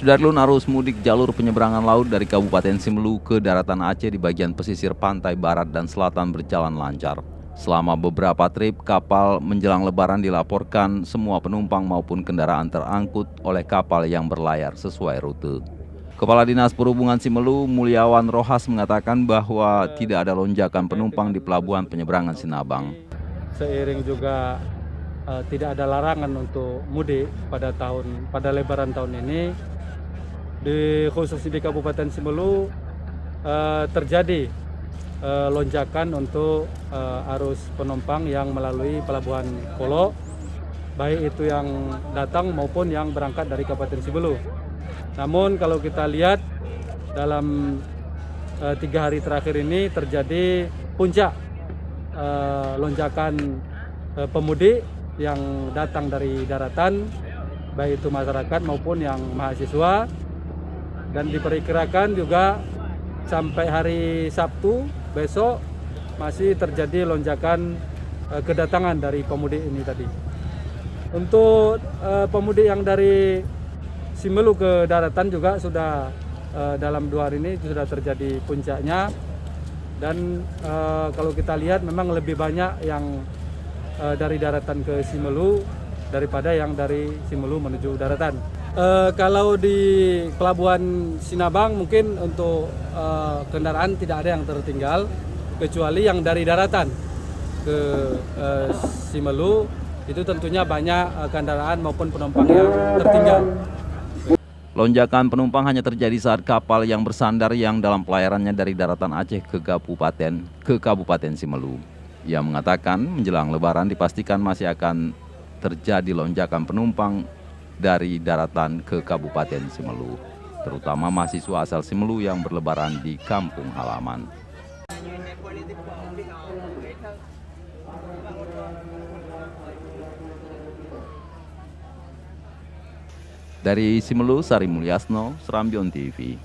Sudarlun, arus mudik jalur penyeberangan laut dari Kabupaten Simelu ke daratan Aceh di bagian pesisir pantai barat dan selatan berjalan lancar. Selama beberapa trip kapal menjelang Lebaran dilaporkan semua penumpang maupun kendaraan terangkut oleh kapal yang berlayar sesuai rute. Kepala Dinas Perhubungan Simelu, Mulyawan Rohas, mengatakan bahwa tidak ada lonjakan penumpang di pelabuhan penyeberangan Sinabang. Seiring juga tidak ada larangan untuk mudik pada Lebaran tahun ini, khusus di Kabupaten Simelu terjadi lonjakan untuk arus penumpang yang melalui Pelabuhan Kolo, baik itu yang datang maupun yang berangkat dari Kabupaten Simelu. Namun kalau kita lihat dalam 3 hari terakhir ini terjadi puncak lonjakan pemudik yang datang dari daratan, baik itu masyarakat maupun yang mahasiswa, dan diperkirakan juga sampai hari Sabtu besok masih terjadi lonjakan kedatangan dari pemudik ini tadi. Untuk pemudik yang dari Simelu ke daratan juga sudah dalam 2 hari ini sudah terjadi puncaknya, dan kalau kita lihat memang lebih banyak yang dari daratan ke Simelu daripada yang dari Simelu menuju daratan. Kalau di Pelabuhan Sinabang mungkin untuk kendaraan tidak ada yang tertinggal, kecuali yang dari daratan ke Simelu itu tentunya banyak kendaraan maupun penumpang yang tertinggal. Lonjakan penumpang hanya terjadi saat kapal yang bersandar yang dalam pelayarannya dari daratan Aceh ke Kabupaten Simelu. Ia mengatakan menjelang Lebaran dipastikan masih akan terjadi lonjakan penumpang dari daratan ke Kabupaten Simelu, terutama mahasiswa asal Simelu yang berlebaran di kampung halaman. Dari Simelu, Sari Mulyasno, Serambion TV.